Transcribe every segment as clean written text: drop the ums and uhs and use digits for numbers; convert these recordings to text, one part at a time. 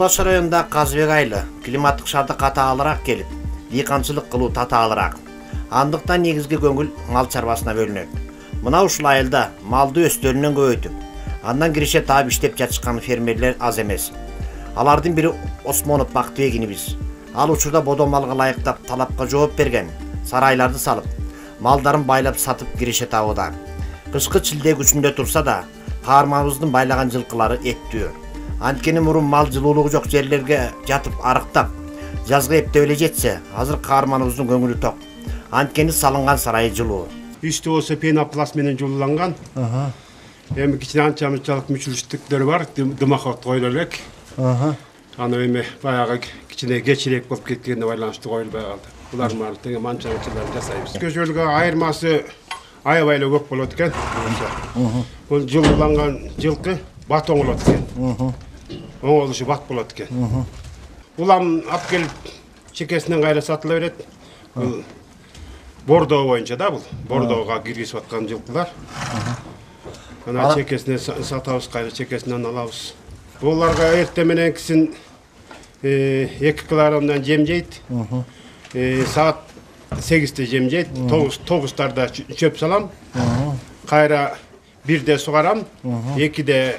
Түз Баш районунда Казыбек айылы климаттык шарты катаалыраак келип, дыйканчылык кылуу татаалыраак. Андыктан негизги көңүл мал чарбасына бөлүнөт. Мына ушул айылда малды өстөрүнөн көбөйтүп, андан киреше таап иштеп жатышкан фермерлер аз эмес. Алардын бири Осмонов Бактыбегинибиз. Ал учурда бодо малга ылайыктап талапка жооп берген сарайларды салып, малдарын байлап сатып киреше табууда. Кышкы чилде күчүндө турса да, каарманыбыздын байлаган жылкылары эттүү. Анткени мурун мал жылуулугу жок жерлерге жатып арыктап, жазга эптеп эле жетсе, азыр каарманыбыздын көңүлү ток. Анткени салынган сарайы жылуу. Üstü olsa penoplast менен жууланган. Эми кичине анча-мынчалык мүчүлүштүктөр бар, дымакот коюлат элек. Аны эми баягы кичине кечирээк болуп кеткенине байланыштуу коюлбай калды. Булар мал тең анча-мынчаларын жасайбыз. Көчөлгө айырмасы аябай эле көп болот экен. Бул жылууланган жылкы бат оңолот экен. Оңолушу бат болот экен. Улам алып келип чекесинен кайра сатыла берет. Бордо боюнча да бул. Бордоого киргизип аткан жылкылар. Ана чекесине сатабыз, кайра чекесинен алабыз. Буларга эртең мененкисин 2 килограммдан жем жейт. Саат 8-те жем жейт. 9-тарда чөп салам. Кайра 1-де сугарам, 2-де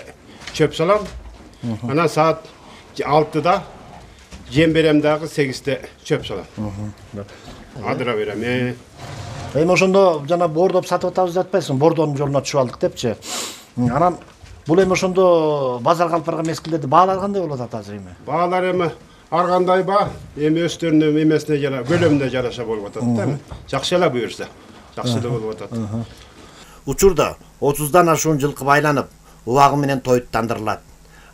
чөп салам. Анан саат 6-да жем берем дагы 8-те чөп салам. Адыра берем. Эми ошондо жана бордоп сатып атабыз деп атпайсың, бордонун жолуна түшүп алдык депчи. Анан бул эми ошондо базарга алып барган мезгилдерде баалар кандай болот ата азыр эми? Баалар эми ар кандай баа, эми өстөрүнүн эмесине жара, көлөмүнө жараша болуп атат да эми. Жакшы эле буюрса, жакшы эле болуп атат. Учурда 30дан ашуун жылкы байланып, убагы менен тоюттандырылат.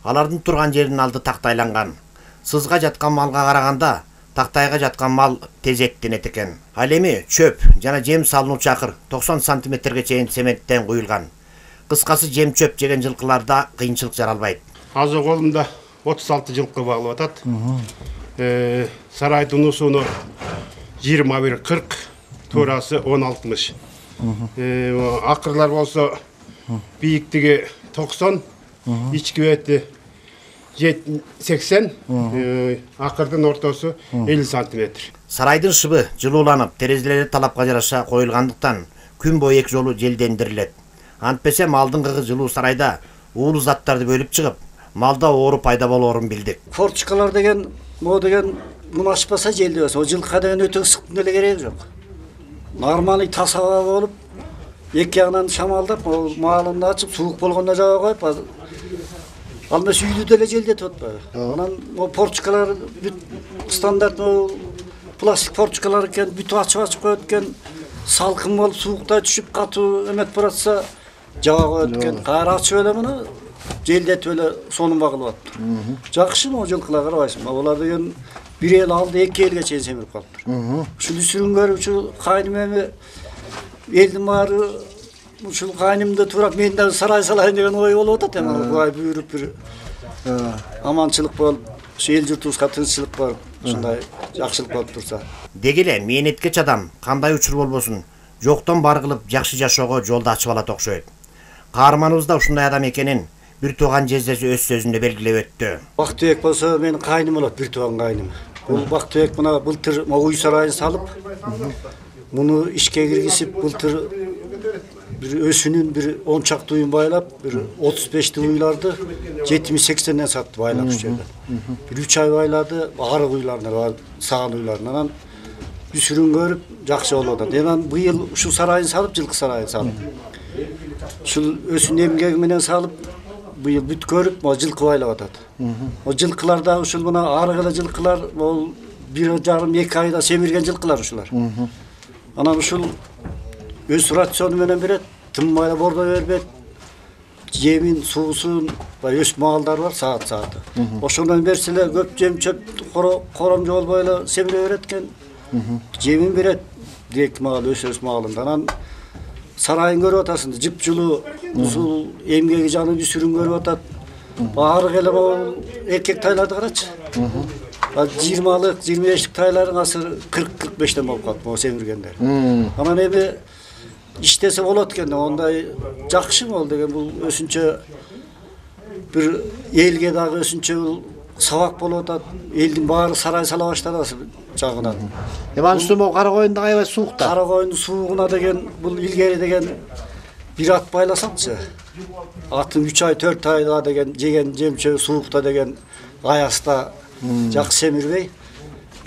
Алардын турган жеринин алды тактайланган. Сызга жаткан малга караганда тактайга жаткан мал тез эттенет экен. Ал эми чөп жана жем салынуучу акыр 90 сантиметрге чейин цементтен куюлган. Кыскасы жем чөп жеген жылкыларда кыйынчылык жаралбайт. Азыр колумда 36 жылкы багылып атат. Сарайдын усуну 21-40, туурасы 10-60. Акырлар болсо бийиктиги 90, ички бети 80, акырдын ортосу 50 сантиметр. Сарайдын шыбы жылууланып, терезелери талапка жараша коюлгандыктан күн бою 2 жолу желдендирилет. Антпесе малдын кыгы жылуу сарайда уулуу заттарды бөлүп чыгып, малда оору пайда болоорун билдик. Форточкалар деген, муну ачпаса желдебес. О жылкыга деген өтө ысыктын эле кереги жок. Нормалый таза аба болуп, эки жагынан шамалдап, маалын ачып, суук болгондо жаба коюп, ал эмес үйдү деле желдетип атпайбы. Анан форточкалар стандарт пластик форточкалар экен, бүтүп ачып коет экен, салкын болуп, сууктай түшүп катуу эметип баратса, жаба коет экен. Кайра ачып эле муну желдетип эле сонун багылып атыптыр. Жакшы могу жылкылар карабайсың. Алар деген бир эл алды, 2 элге чейин семирип калыптыр. Ушул сүрүнгөр, ушул кайным эми элдин баары ушул кайнымды туурап мен да сарай салайын деген ой болуп атат эми. Буй буйруп бир аманчылык болуп, ушу эл журтубузга тынччылык болуп, ушундай жакшылык болуп турса. Деги эле мээнеткеч адам кандай учур болбосун, жоктон бар кылып жакшы жашоого жолду ачып алат окшойт. Каарманыбыз да ушундай адам экенин бир тууган жездеси өз сөзүндө белгилеп өттү. Бактыбек болсо менин кайным болот, бир тууган кайным. Бул Бактыбек мына былтыр үй сарайын салып, муну ишке киргизип, былтыр bir ösünün bir 10 çaktı uyum baylap, bir 35'te uylardı, 70-80'den sattı baylap şu yerden. Bir 3 ay bayladı, ağır uylarına, sağın uylarına. Bir sürün görüp, jakşı oldu. Hemen bu yıl şu sarayını salıp, Жылкы sarayını salıp. Şu ösünün emgegiminen salıp, bu yıl büt görüp, o Жылкы baylap atadı. O Жылкыларда, şu buna ağır Жылкылар, o 1,5-2 ayda semirgen Жылкылар uşular. Anam şu öz rasyonu menen beret, tımmayla bordo berbet, jemin, suusun, öz mağalдар var, saat. Oşondan bersile köp jem çöp, koromcu olbayla semire öğretken, jemin beret, direkt mağal, öz mağalından. Sarayın görüp atasın, jip julu, usul, emgegi janı bir sürün görüp atat. Ağır gelip o erkek taylarda karaç. 20'lık, 25'lik tayların asır 40-45'ten bolup kaldı, o semirgenler. Ama ne bir iştese bolat eкен, onda jakşı mı oldu? Bu ösünçe bir elge dagı ösünçe сабак болуп атат. Элдин баары сарай сала баштады жагынан. Анын үстүнө кара коюнда аябай суукта. Кара коюндун суугуна деген бул илгери деген бир ат байласакчы. Атын 3 ай 4 айда деген жеген жемчөө суукта деген аяста жакшы семирбей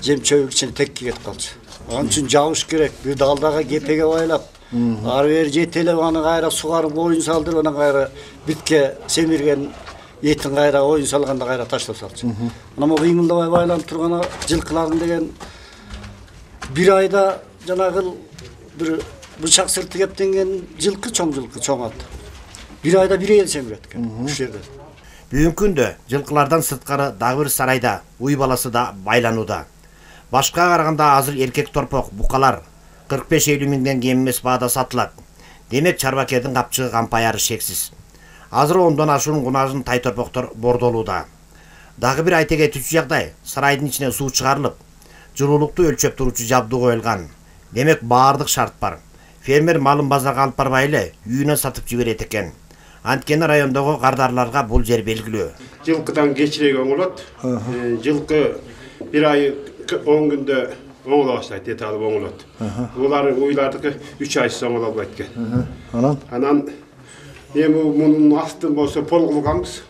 жемчөө ичине текке кетип калчу. Анын үчүн жабыш керек. Бир далдага кепеге байлап, ары бери жетелеп аны кайра сугарып оюн салдырып анан кайра битке семирген этин кайра оюн салганда кайра таштап салчу. Анан могу кыймылдабай байланып турган жылкылардын деген бир айда жанагы бир бычак сырты кептенген жылкы, чоң ат. Бир айда бир эл семирет экен. Ушу жерде. Бүгүнкү күндө жылкылардан сырткары дагы бир сарайда уй баласы да байланууда. Башкага караганда азыр эркек торпок букалар 45-50 миңден кем эмес баада сатылат. Демек чарбакердин капчыгы кампаяры шексиз. Азыр 10дон ашуун кунажын тай торпоктор бордолууда. Дагы бир айта кетүүчү жагдай, сарайдын ичине суу чыгарылып, жылуулукту өлчөп туруучу жабдуу коюлган. Демек баардык шарт бар. Фермер малын базарга алып барбай эле үйүнө сатып жиберет экен. Анткени райондогу кардарларга бул жер белгилүү. Жылкыдан кечирээк оңолот. Жылкы бир ай 10 күндө оңола баштайт, эт алып оңолот. Булар уйлардыкы 3 айсыз оңола албайт экен. Анан эми мунун астын болсо пол кылганбыз.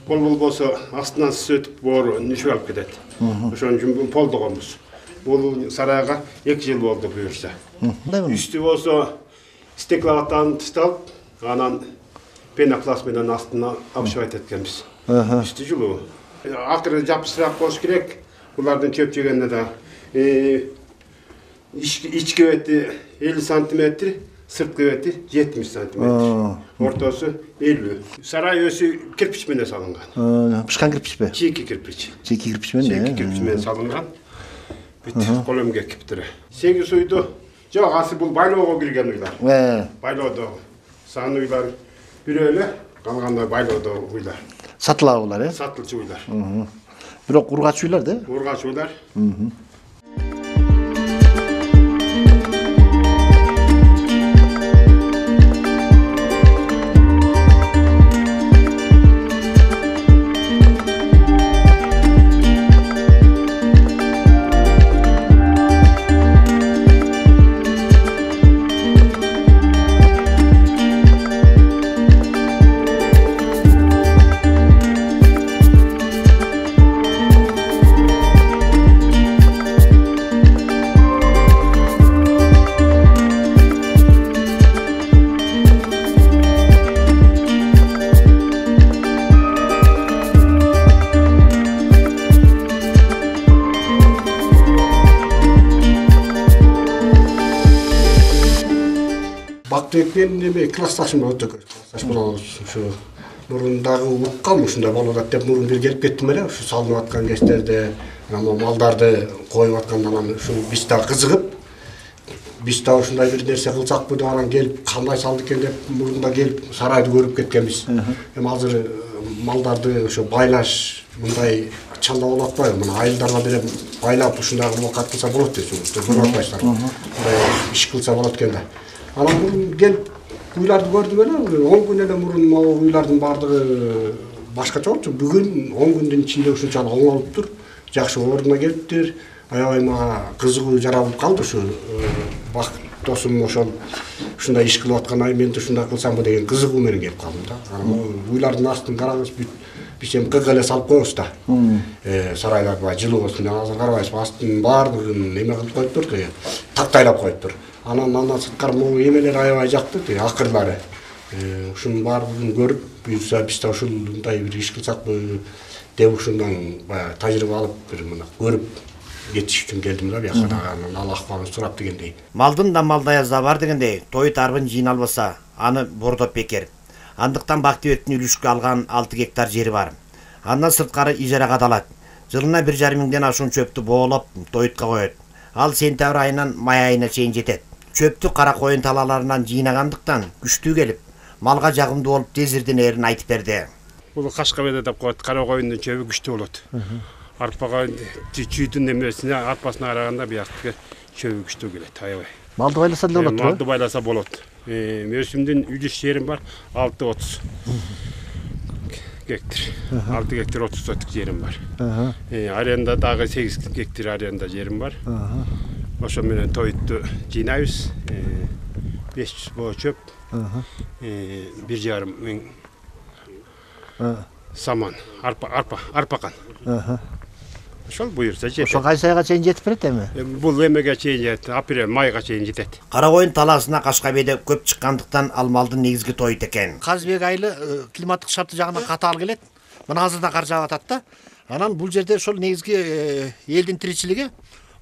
Пол болсо астынан өтүп боор нүшүп алып кетет. Ошон үчүн пол догонбуз. Бул сарайга 2 жыл болду буюрса. Үстү болсо стекловаттан тышталып, анан пенопласт менен астына абшыбайт эткенбиз. Үстү жылуу. Акыры жапсырак болуш керек. Булардын чөп жегенде да ички бети 50 сантиметр, сырткы бети 70 сантиметр. Ортосу 50. Сарай өзү кирпич менен салынган. Бышкан кирпичпи? Чийки кирпич. Чийки кирпич менен. Чийки кирпич менен салынган. Бүт колемге киптири. 8 уйду. Жок, асы бул байлоого кирген уйлар. Байлоодо сан уйлар бирөөлө, калганда байлоодо уйлар. Сатылабы булар, Сатылчу уйлар. Бирок ургач уйлар да? Ургач уйлар. Бактекпен эме классташым өтө көп. Классташ болобуз. Ушу мурундагы уккам ушундай болуп атат деп мурун бир келип кеттим эле. Ушу салынып аткан кездерде анан малдарды коюп атканда анан ушу биз да кызыгып, биз да ушундай бир нерсе кылсакпы деп анан келип кандай салды экен деп мурунда келип сарайды көрүп кеткенбиз. Эми азыр малдарды ошо байлаш мындай чанда болуп атпайбы? Мына айылдарга берип байлап ушундай кылып кылса болот дейсиңиз. Көрүп атпайсыздар. Мындай иш кылса болот экен да. Анан мурун келип уйларды көрдүм эле, 10 күн эле мурун могу уйлардын баардыгы башкача болчу. Бүгүн 10 күндүн ичинде ушунчалык оңолуптур, жакшы ордуна келиптир. Аябай мага кызыгуу жаралып калды ушу досум ошол ушундай иш кылып аткан, мен да ушундай кылсамбы деген кызыгуу менен келип калдым да. Анан уйлардын астын караңыз, биз эми кыг эле салып коебуз да. Сарайлар бай жылуу болсун деп азыр карабайсызбы, астын баардыгын эме кылып коюптур, тактайлап коюптур. Анан сырткары могу эмелер аябай жакты, акырлары. Ушунун баардыгын көрүп, биз да ушундай бир иш кылсакпы деп ушундан баягы тажрыйба алып бир мына көрүп кетиш үчүн келдим да, бияка анан ал акыбарын сурап дегендей. Малдын да малдаязда бар дегендей, той тарбын жыйналбаса, аны бордоп бекер. Андыктан Бактыбектин үлүшкө алган 6 гектар жери бар. Андан сырткары ижарага далат. Жылына 1,5 миңден ашуун чөптү боолоп, тойтка коет. Ал сентябрь айынан май айына чейин жетет. Чөптү кара коюн талаларынан жыйнагандыктан күчтүү келип, малга жагымдуу болуп тезирден эрин айтып берди. Бул кашкабеде деп коет, кара коюндун чөбү күчтүү болот. Арпага чүйдүн эмесине, арпасына караганда бияктыкы чөбү күчтүү келет, аябай. Малды байласа деле болот. Малды байласа болот. Өсүмдүн үлүш жерим бар 6-30. гектар. 6 гектар 30 соток жерим бар. Аренда дагы 8 гектар аренда жерим бар. Ошо менен тойту жыйнайбыз. 500 боо чөп. 1,5 миң саман, арпакан. Ошол буюрса жетет. Ошо кайсы айга чейин жетип берет эми? Бул эмеге чейин жетет, апрель, майга чейин жетет. Каракойын талаасына Кашкабейде көп чыккандыктан ал малдын негизги тойту экен. Казбек айылы климаттык шарты жагынан катаал келет. Мына азыр да кар жаап атат да. Анан бул жерде ошол негизги элдин тиричилиги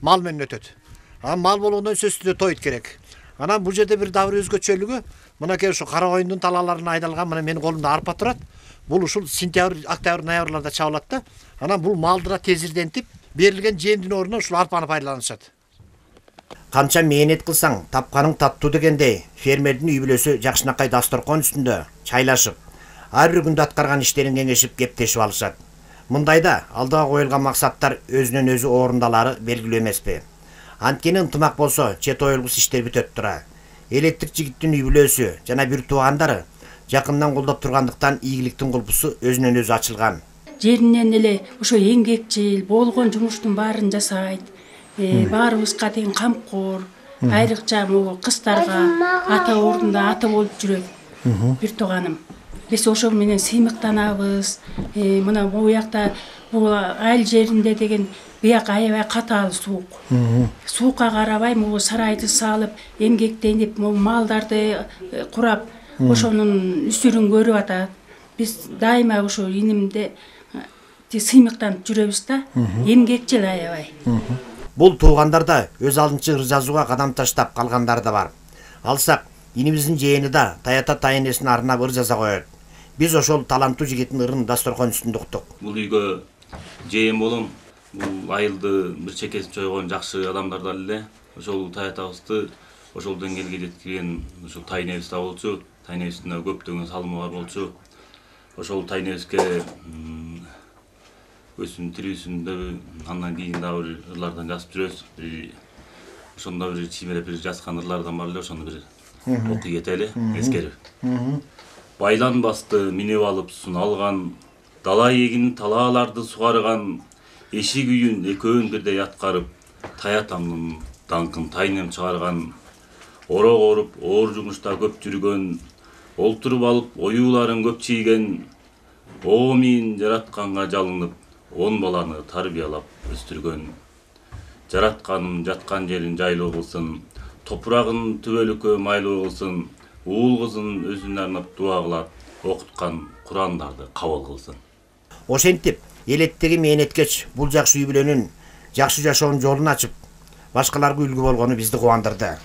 мал менен өтөт. Анан мал болгондон сөзсүз тойт керек. Анан бул жерде бир дагы өзгөчөлүгү, мынакей ушу Каракойындун талааларына айдалган, мына менин колумда арпа турат. Бул ушул сентябрь, октябрь, ноябрларда чабылат да. Анан бул малдыра тезирдентип, берилген жемдин ордуна ушул арпаны пайдаланышат. Канча мээнет кылсаң, тапканың таттуу дегендей, фермердин үй бүлөсү жакшынакай дасторкон үстүндө чайлашып, ар бир күндө аткарган иштерин кеңешип кептешип алышат. Мындайда алдыга коюлган максаттар өзүнөн өзү орундалары белгилүү эмеспи? Анткени ынтымак болсо, чет оюлгус иштер бүтөт тура. Элеттик жигиттин үй бүлөсү жана бир туугандары жакындан колдоп тургандыктан ийгиликтин кулпусу өзүнөн өзү ачылган. Жеринен эле ошо эмгекчил болгон жумуштун баарын жасайт. Баарыбызга тең камкор, айрыкча могу кыздарга ата ордунда ата болуп жүрөт. Бир тууганым. Биз ошол менен сыймыктанабыз. Мына бул жакта бул айыл жеринде деген бияк аябай катаал суук. Суукка карабай могу сарайды салып, эмгектенип, малдарды курап, ошонун үсүрүн көрүп атат. Биз дайыма ошо инимде сыймыктанып жүрөбүз да, эмгекчил аябай. Бул туугандарда өз алдынча ыр жазууга кадам таштап калгандар да бар. Алсак, инибиздин жээни да таята тайынесин арнап ыр жаза коет. Биз ошол таланттуу жигиттин ырын дасторкон үстүндө уктук. Бул үйгө жээм болом. Бул айылды бир чекесин чойгон жакшы адамдар да эле. Ошол таятабызды ошол деңгээлге жеткирген ушул тайнебиз да болчу. Тайнебиздин көптөгөн салымы бар болчу. Ошол тайнебизге өсүн тирүүсүндө андан кийин дагы бир ырлардан жазып жүрөбүз. Ошондо бир чимереп бир жазган ырлардан бар эле, ошону бир окуй кетели, эскерип. Байланбасты минип алып сун алган, дала эгин талааларды сугарган, эшик үйүн экөөн бирдей аткарып, таятамдын даңкын тайнем чыгарган, орок оруп, оор жумушта көп жүргөн, олтуруп алып оюуларын көп чийген, оомин жаратканга жалынып, 10 баланы тарбиялап өстүргөн. Жаратканым жаткан жерин жайлуу кылсын, топурагын түбөлүккө майлуу кылсын, уул кызын өзүнө арнап дуа кылат, окуткан Курандарды кабыл кылсын. Ошентип, элеттеги мээнеткеч бул жакшы үй бүлөнүн жакшы жашоонун жолун ачып, башкаларга үлгү болгону бизди кубандырды.